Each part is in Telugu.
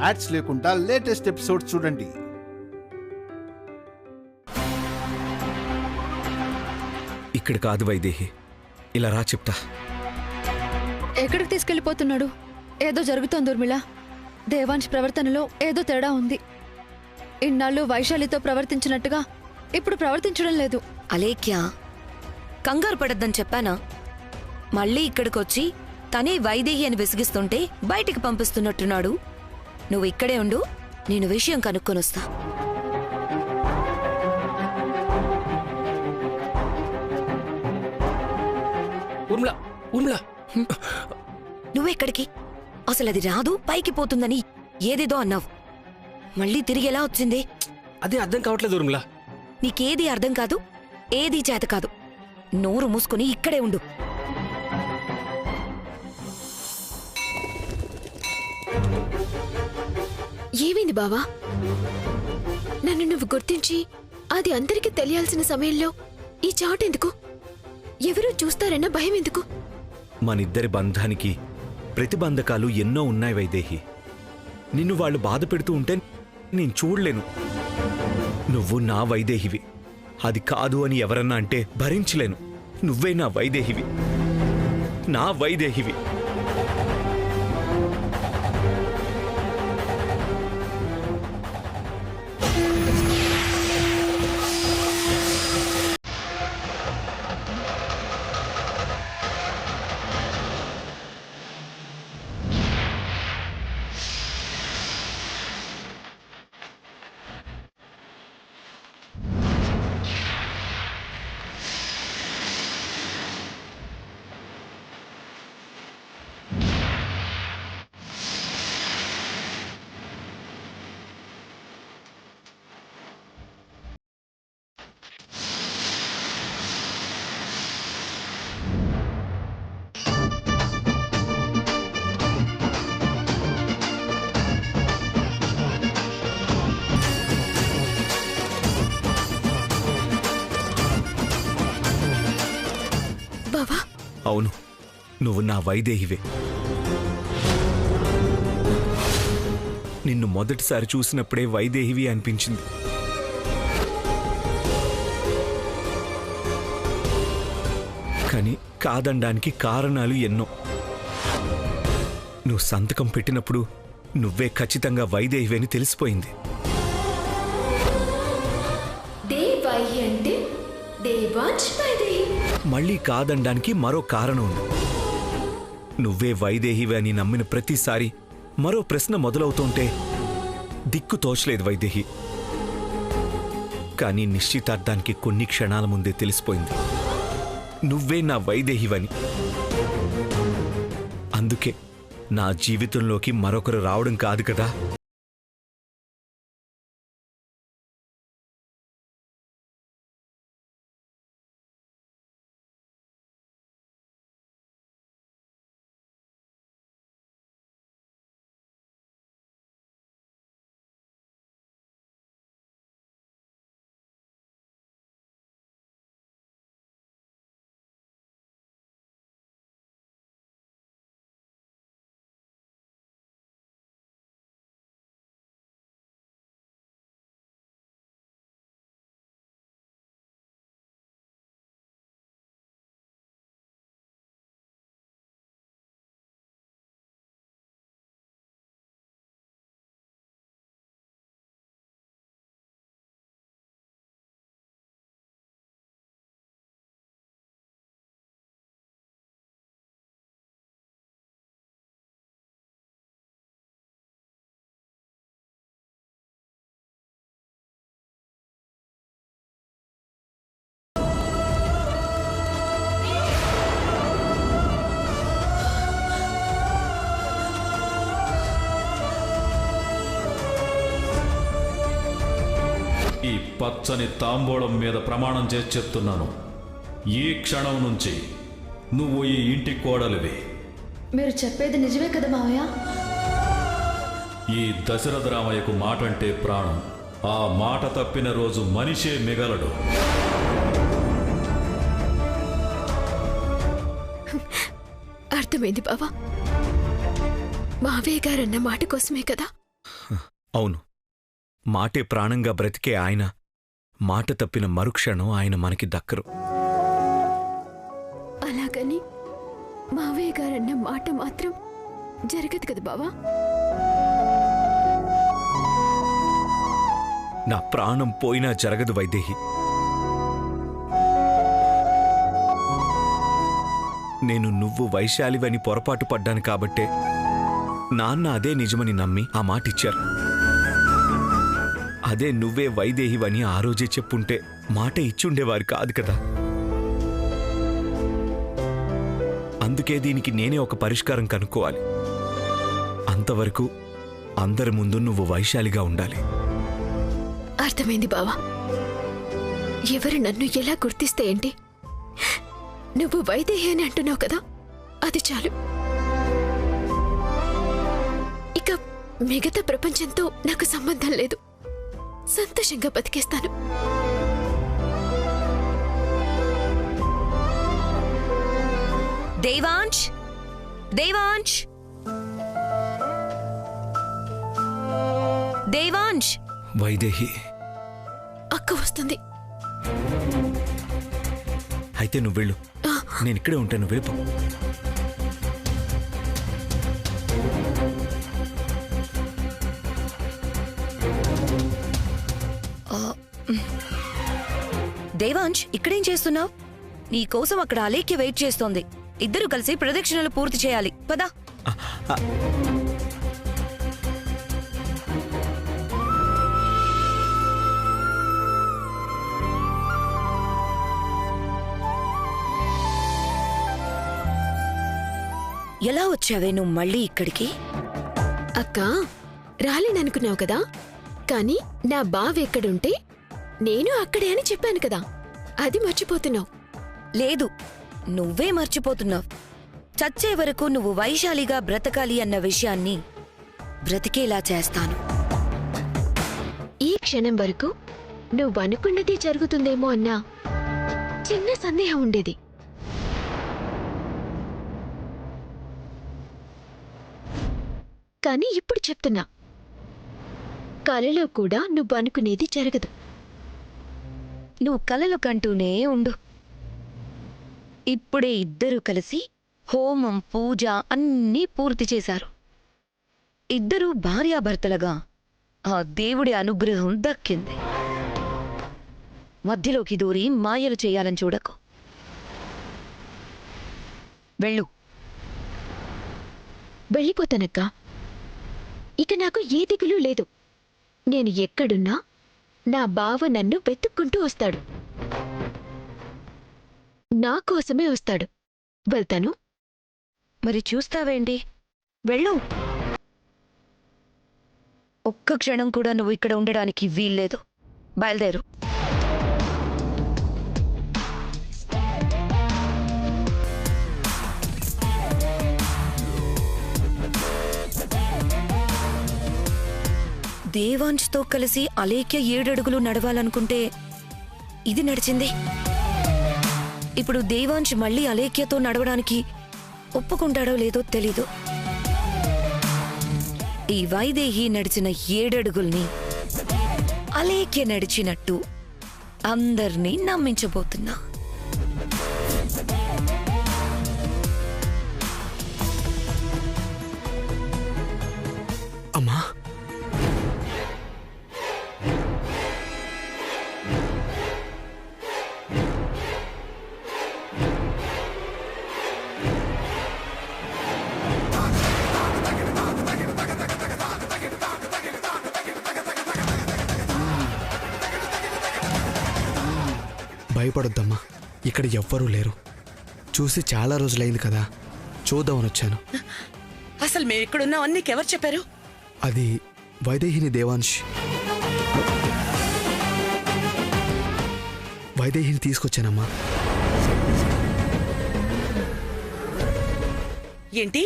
యాడ్స్ లేకుండా లేటెస్ట్ ఎపిసోడ్స్ చూడండి. ఇక్కడ కాదు వైదేహి, ఇలా రా చెప్తా. ఎక్కడికి తీసుకెళ్లిపోతున్నాడు? ఏదో జరుగుతోంది ఊర్మిళ. దేవాంశ్ ప్రవర్తనలో ఏదో తేడా ఉంది. ఇన్నాళ్ళు వైశాలితో ప్రవర్తించినట్టుగా ఇప్పుడు ప్రవర్తించడం లేదు. అలేఖ్యా, కంగారు పడద్దని చెప్పానా? మళ్ళీ ఇక్కడికొచ్చి తనే వైదేహి అని విసిగిస్తుంటే బయటికి పంపిస్తున్నట్టున్నాడు. నువ్వు ఇక్కడే ఉండు, నేను విషయం కనుక్కొనొస్తా. నువ్వెక్కడికి? అసలు అది రాదు, పైకి పోతుందని ఏదేదో అన్నావు. మళ్ళీ తిరిగి ఎలా వచ్చింది? అదే అర్థం కావట్లేదు ఊర్మిళ. నీకేది అర్థం కాదు, ఏదీ చేత కాదు. నోరు మూసుకుని ఇక్కడే ఉండు. ఏమైంది బావా? నన్ను నువ్వు గుర్తించి అది అందరికీ తెలియాల్సిన సమయంలో ఈ చాటెందుకు? ఎవరూ చూస్తారన్న భయం ఎందుకు? మనిద్దరి బంధానికి ప్రతిబంధకాలు ఎన్నో ఉన్నాయి వైదేహి. నిన్ను వాళ్ళు బాధ పెడుతూ ఉంటే నేను చూడలేను. నువ్వు నా వైదేహివి, అది కాదు అని ఎవరన్నా అంటే భరించలేను. నువ్వే నా వైదేహివి, నా వైదేహివి. అవును, నువ్వు నా వైదేహివే. నిన్ను మొదటిసారి చూసినప్పుడే వైదేహివి అనిపించింది. కానీ కాదనడానికి కారణాలు ఎన్నో. నువ్వు సంతకం పెట్టినప్పుడు నువ్వే ఖచ్చితంగా వైదేహివి అని తెలిసిపోయింది. మళ్ళీ కాదనడానికి మరో కారణం ఉంది. నువ్వే వైదేహివి అని నమ్మిన ప్రతిసారి మరో ప్రశ్న మొదలవుతుంటే దిక్కు తోచలేదు వైదేహి. కానీ నిశ్చితార్థానికి కొన్ని క్షణాల ముందే తెలిసిపోయింది నువ్వే నా వైదేహివని. అందుకే నా జీవితంలోకి మరొకరు రావడం కాదు కదా. ఈ పచ్చని తాంబూలం మీద ప్రమాణం చేసి చెప్తున్నాను, ఈ క్షణం నుంచి నువ్వు ఈ ఇంటి కోడలివి. మీరు చెప్పేది నిజమే కదా మావయ్య? ఈ దశరథ రామయ్యకు మాట అంటే ప్రాణం. ఆ మాట తప్పిన రోజు మనిషే మిగలడు. అర్థమైంది బావా. మావయ్య గారన్న మాట కోసమే కదా అవును, మాటే ప్రాణంగా బ్రతికే ఆయన మాట తప్పిన మరుక్షణం ఆయన మనకి దక్కరు. అలాగని మావయ్య గారన్న మాట మాత్రం జరగదు కదా బావా. నా ప్రాణం పోయినా జరగదు వైదేహి. నేను నువ్వు వైశాలివని పొరపాటు పడ్డాను కాబట్టే నాన్న అదే నిజమని నమ్మి ఆ మాటిచ్చారు. అదే నువ్వే వైదేహివని ఆ రోజే చెప్పుంటే మాట ఇచ్చుండేవారు కాదు కదా. అందుకే దీనికి నేనే ఒక పరిష్కారం కనుక్కోవాలి. అంతవరకు అందరి ముందు నువ్వు వైశాలిగా ఉండాలి. అర్థమైంది బావా. ఎవరు నన్ను ఎలా గుర్తిస్తే ఏంటి? నువ్వు వైదేహి అని అంటున్నావు కదా, అది చాలు. ఇక మిగతా ప్రపంచంతో నాకు సంబంధం లేదు. సంతోషంగా బతికేస్తాను. దేవాంశ్, దేవాంశ్, దేవాంశ్. వైదేహి, అక్క వస్తుంది. అయితే నువ్వు వెళ్ళు, నేను ఇక్కడే ఉంటాను. వెళ్ళిపో. దేవాంశ్, ఇక్కడేం చేస్తున్నావు? నీ కోసం అక్కడ అలేఖ్య వెయిట్ చేస్తోంది. ఇద్దరు కలిసి ప్రదక్షిణలు పూర్తి చేయాలి. పదా. ఎలా వచ్చావే నువ్వు మళ్ళీ ఇక్కడికి? అక్క, రాలేననుకున్నావు కదా, కానీ నా బావెక్కడుంటే నేను అక్కడే అని చెప్పాను కదా, అది మర్చిపోతున్నావు. లేదు, నువ్వే మర్చిపోతున్నావు. చచ్చే వరకు నువ్వు వైశాలిగా బ్రతకాలి అన్న విషయాన్ని బ్రతికేలా చేస్తాను. ఈ క్షణం వరకు నువ్వనుకున్నది జరుగుతుందేమో అన్న చిన్న సందేహం ఉండేది. కానీ ఇప్పుడు చెప్తున్నా, కలలో కూడా నువ్వనుకునేది జరగదు. నువ్వు కలలు కంటూనే ఉండు. ఇప్పుడే ఇద్దరూ కలిసి హోమం, పూజ అన్నీ పూర్తి చేశారు. ఇద్దరూ భార్యాభర్తలుగా ఆ దేవుడి అనుగ్రహం దక్కింది. మధ్యలోకి దూరి మాయలు చేయాలని చూడకు. వెళ్ళు. వెళ్ళిపోతానక్క. ఇక నాకు ఏ దిగులు లేదు. నేను ఎక్కడున్నా నా బావ నన్ను వెతుక్కుంటూ వస్తాడు. నా కోసమే వస్తాడు. వెళ్తాను. మరి చూస్తావేంటి? వెళ్ళు. ఒక్క క్షణం కూడా నువ్వు ఇక్కడ ఉండడానికి వీల్లేదు. బయలుదేరు. దేవాంశ్తో కలిసి అలేఖ్య 7 అడుగులు నడవాలనుకుంటే ఇది నడిచింది. ఇప్పుడు దేవాంశ్ మళ్ళీ అలేఖ్యతో నడవడానికి ఒప్పుకుంటాడో లేదో తెలీదు. ఈ వైదేహి నడిచిన 7 అడుగుల్ని అలేఖ్య నడిచినట్టు అందర్నీ నమ్మించబోతున్నా. అమ్మా, భయపడొద్దమ్మా. ఇక్కడ ఎవ్వరూ లేరు. చూసి చాలా రోజులైంది కదా, చూద్దామని వచ్చాను. అసలు మేము ఇక్కడున్నామని నీకెవరు చెప్పారు? అది వైదేహిని దేవాంశ్. వైదేహిని తీసుకొచ్చానమ్మా. ఏంటి,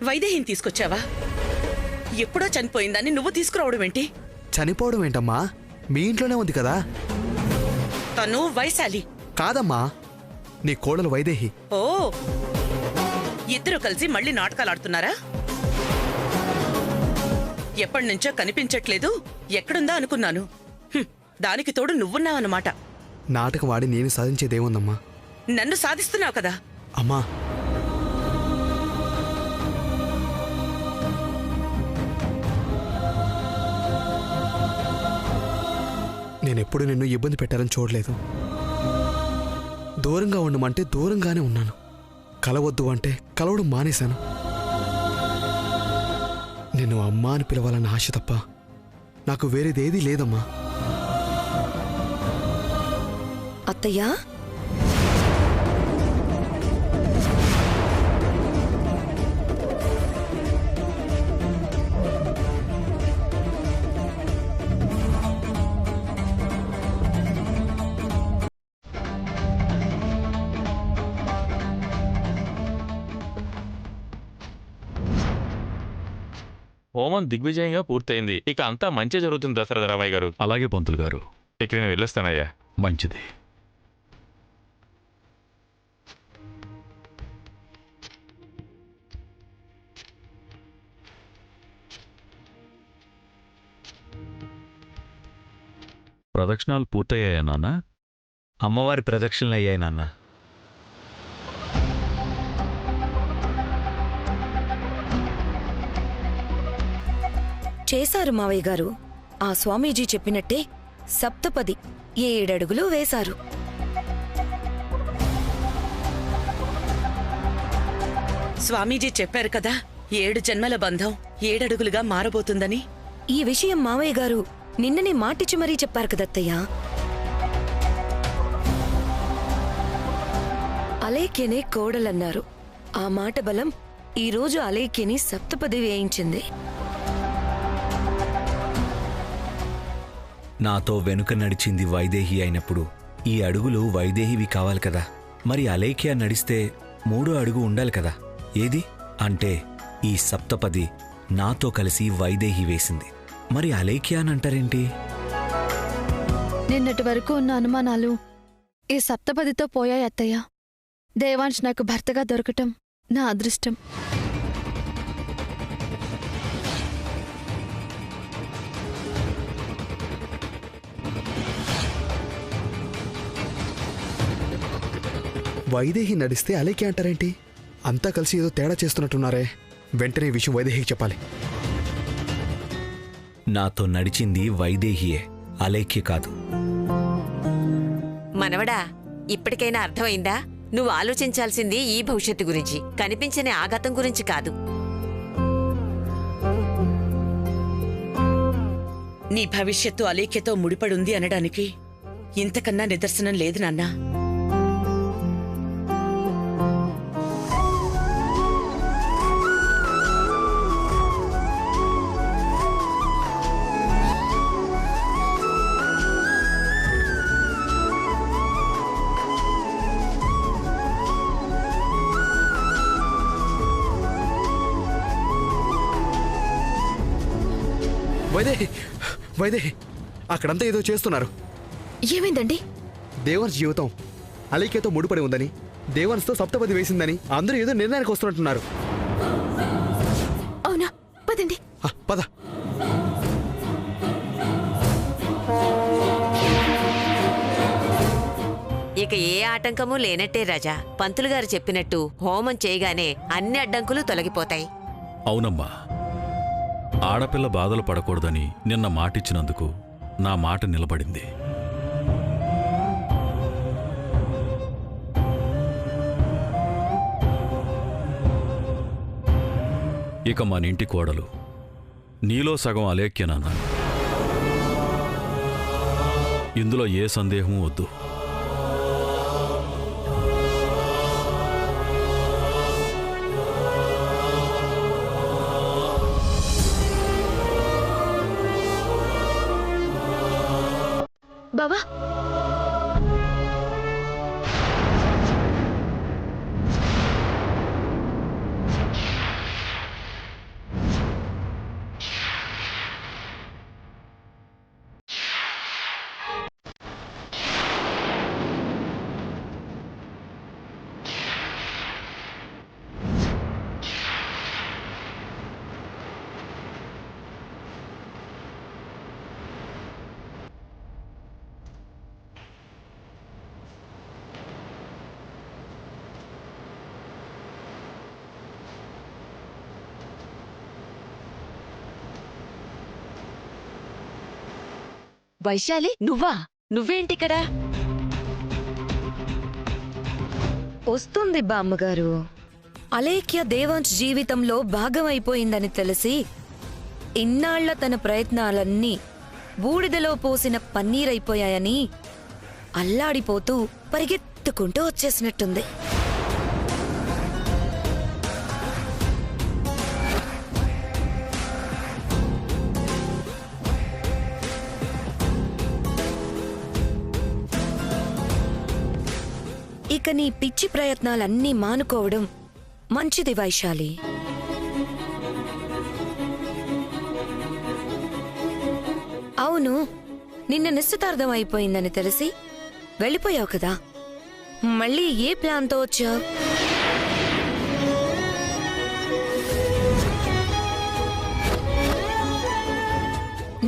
వైదేహిని తీసుకొచ్చావా? ఎప్పుడో చనిపోయిందని నువ్వు తీసుకురావడం ఏంటి? చనిపోవడం ఏంటమ్మా? మీ ఇంట్లోనే ఉంది కదా. తను వైశాలి కాదమ్మా, నీ కోడలు వైదేహి. ఓ, ఇద్దరు కలిసి మళ్ళీ నాటకాలు ఆడుతున్నారా? ఎప్పటినుంచో కనిపించట్లేదు, ఎక్కడుందా అనుకున్నాను. దానికి తోడు నువ్వున్నావన్నమాట. నాటకం ఆడి నేను సాధించేదేముందమ్మా? నన్ను సాధిస్తున్నావు కదా. అమ్మా, నేనెప్పుడు నిన్ను ఇబ్బంది పెట్టాలని చూడలేదు. దూరంగా ఉండమంటే దూరంగానే ఉన్నాను. కలవద్దు అంటే కలవడం మానేశాను. నిన్ను అమ్మా అని పిలవాలన్న ఆశ తప్ప నాకు వేరేదేదీ లేదమ్మా. అత్తయ్యా, హోమం దిగ్విజయంగా పూర్తయింది. ఇక అంతా మంచి జరుగుతుంది దశరథ రామయ్య గారు. అలాగే పంతులు గారు. ఇక నేను వెళ్ళొస్తానయ్యా. మంచిది. ప్రదక్షిణాలు పూర్తయ్యాయా నాన్న? అమ్మవారి ప్రదక్షిణలు అయ్యాయి నాన్న. చేశారు మావయ్య గారు. ఆ స్వామీజీ చెప్పినట్టే సప్తపది 7 అడుగులు వేశారు. స్వామీజీ చెప్పారు కదా, 7 జన్మల బంధం 7 అడుగులుగా మారబోతుందని. ఈ విషయం మావయ్య గారు నిన్ననే మాటిచ్చి మరీ చెప్పారు కదత్తయ్యా. అలేఖ్యనే కోడలన్నారు. ఆ మాట బలం ఈరోజు అలేఖ్యని సప్తపది వేయించింది. నాతో వెనుక నడిచింది వైదేహి అయినప్పుడు ఈ అడుగులు వైదేహివి కావాలి కదా. మరి అలేఖ్య నడిస్తే 3వ అడుగు ఉండాలి కదా. ఏది అంటే ఈ సప్తపది నాతో కలిసి వైదేహి వేసింది. మరి అలేఖ్య అని అంటారేంటి? నిన్నటి వరకు ఉన్న అనుమానాలు ఈ సప్తపదితో పోయాయి అత్తయ్య. దేవాంశ్ నాకు భర్తగా దొరకటం నా అదృష్టం. వైదేహి నడిస్తే అలేఖ్య అంటారేంటి? అంతా కలిసి ఏదో తేడా చేస్తున్నట్టున్నారే. వెంటనే ఈ విషయం వైదేహికి చెప్పాలి. నాతో నడిచింది వైదేహియే, అలేఖ్య కాదు. మనవడా, ఇప్పటికైనా అర్థమైందా? నువ్వు ఆలోచించాల్సింది ఈ భవిష్యత్తు గురించి, కనిపించని ఆఘాతం గురించి కాదు. నీ భవిష్యత్తు అలేఖ్యతో ముడిపడుంది అనడానికి ఇంతకన్నా నిదర్శనం లేదు నాన్నా. వైదేహి, వైదేహి, అక్కడంతా ఏదో చేస్తున్నారు. ఏమైందండి? దేవాన్స్ జీవితం అలేఖ్యతో ముడిపడి ఉందని, దేవాన్స్తో సప్తపది వేసిందని అందరూ ఏదో నిర్ణయానికి వస్తున్నట్టున్నారు. అవునా? పదండి. పద. ఇక ఏ ఆటంకమూ లేనట్టే రాజా. పంతులు గారు చెప్పినట్టు హోమం చేయగానే అన్ని అడ్డంకులు తొలగిపోతాయి. అవునమ్మా, ఆడపిల్ల బాధలు పడకూడదని నిన్న మాటిచ్చినందుకు నా మాట నిలబడింది. ఇక మన ఇంటి కోడలు నీలో సగం అలేఖ్యనాన్న. ఇందులో ఏ సందేహం వద్దు. బావా, వైశాలి నువ్వా? నువ్వేంటిక్కడ? వస్తుంది బామ్మగారు. అలేఖ్య దేవాంశ్ జీవితంలో భాగమైపోయిందని తెలిసి ఇన్నాళ్ల తన ప్రయత్నాలన్నీ బూడిదలో పోసిన పన్నీరైపోయాయని అల్లాడిపోతూ పరిగెత్తుకుంటూ వచ్చేసినట్టుంది. ఇక నీ పిచ్చి ప్రయత్నాలన్నీ మానుకోవడం మంచిది వైశాలి. అవును, నిన్న నిశ్చితార్థం అయిపోయిందని తెలిసి వెళ్ళిపోయావు కదా, మళ్ళీ ఏ ప్లాన్తో వచ్చావు?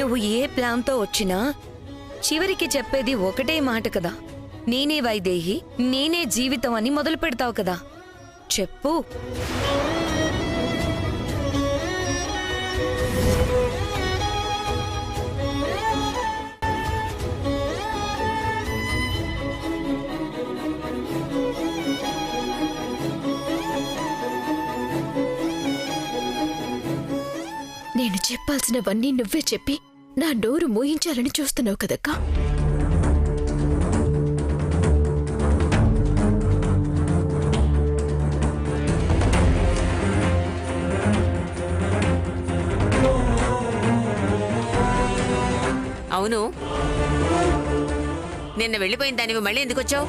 నువ్వు ఏ ప్లాన్తో వచ్చినా చివరికి చెప్పేది ఒకటే మాట కదా, నేనే వైదేహి, నేనే జీవితం అని మొదలు పెడతావు కదా. చెప్పు. నేను చెప్పాల్సినవన్నీ నువ్వే చెప్పి నా నోరు మోయించాలని చూస్తున్నావు కదక్కా. అవును, నిన్న వెళ్ళిపోయిన దానివి మళ్ళీ ఎందుకు వచ్చావు?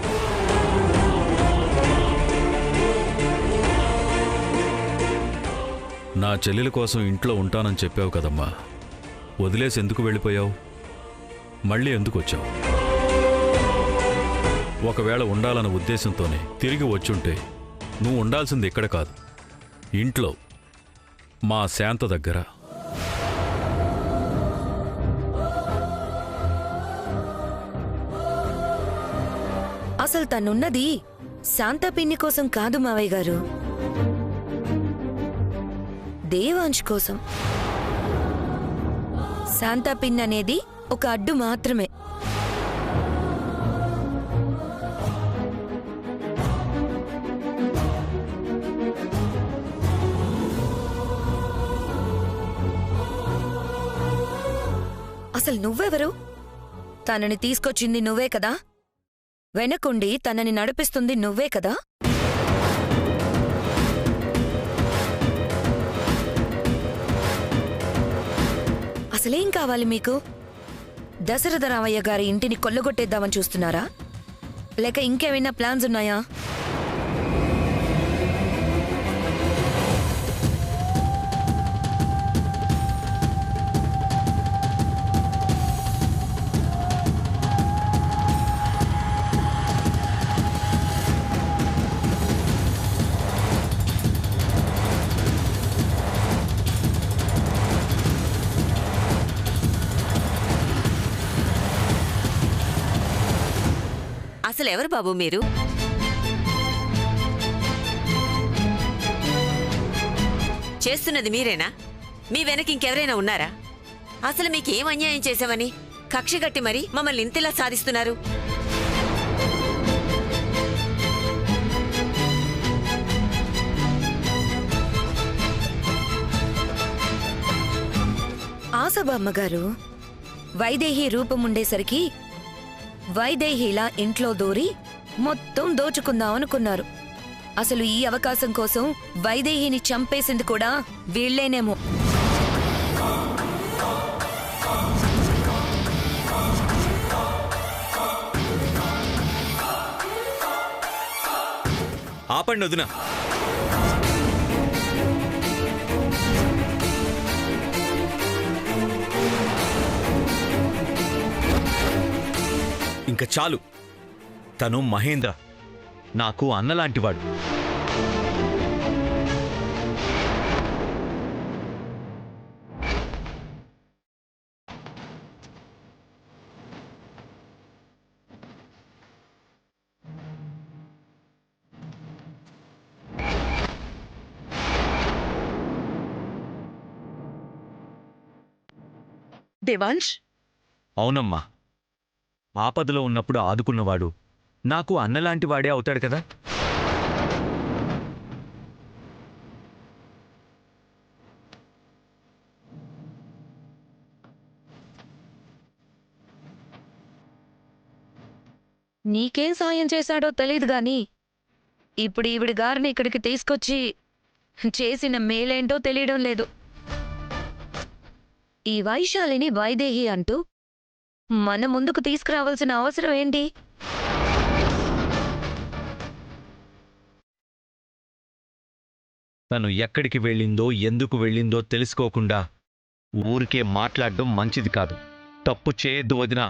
నా చెల్లెల కోసం ఇంట్లో ఉంటానని చెప్పావు కదమ్మా, వదిలేసి ఎందుకు వెళ్ళిపోయావు? మళ్ళీ ఎందుకు వచ్చావు? ఒకవేళ ఉండాలన్న ఉద్దేశంతోనే తిరిగి వచ్చుంటే నువ్వు ఉండాల్సింది ఇక్కడ కాదు, ఇంట్లో మా శాంత దగ్గర. అసలు తనున్నది శాంత పిన్ని కోసం కాదు మావయ్య గారు, దేవాంశ్ కోసం. శాంత పిన్ అనేది ఒక అడ్డు మాత్రమే. అసలు నువ్వెవరు? తనని తీసుకొచ్చింది నువ్వే కదా, వెనకుండి తనని నడిపిస్తుంది నువ్వే కదా. అసలేం కావాలి మీకు? దశరథ రామయ్య గారి ఇంటిని కొల్లగొట్టేద్దామని చూస్తున్నారా, లేక ఇంకేమైనా ప్లాన్స్ ఉన్నాయా? అసలు ఎవరు బాబు మీరు? చేస్తున్నది మీరేనా? మీ వెనక ఇంకెవరైనా ఉన్నారా? అసలు మీకేం అన్యాయం చేశామని కక్ష కట్టి మరీ మమ్మల్ని ఇంతలా సాధిస్తున్నారు? ఆసబామ్మగారు, వైదేహి రూపముండేసరికి వైదేహిలా ఇంట్లో దూరి మొత్తం దోచుకుందామనుకున్నారు. అసలు ఈ అవకాశం కోసం వైదేహిని చంపేసింది కూడా వీళ్లేనేమో. ఆపండి వదినా. ఇంక చాలు. తను మహేంద్ర, నాకు అన్నలాంటివాడు. దేవాంశ్, అవునమ్మా, ఆపదలో ఉన్నప్పుడు ఆదుకున్నవాడు నాకు అన్నలాంటి వాడే అవుతాడు కదా. నీకేం సాయం చేశాడో తెలీదు గాని ఇప్పుడు ఈవిడి గారిని ఇక్కడికి తీసుకొచ్చి చేసిన మేలేంటో తెలియడం లేదు. ఈ వైశాలిని వైదేహి అంటూ మన ముందుకు తీసుకురావాల్సిన అవసరం ఏంటి? తను ఎక్కడికి వెళ్ళిందో ఎందుకు వెళ్ళిందో తెలుసుకోకుండా ఊరికే మాట్లాడడం మంచిది కాదు. తప్పు చేయొద్దు వదినా.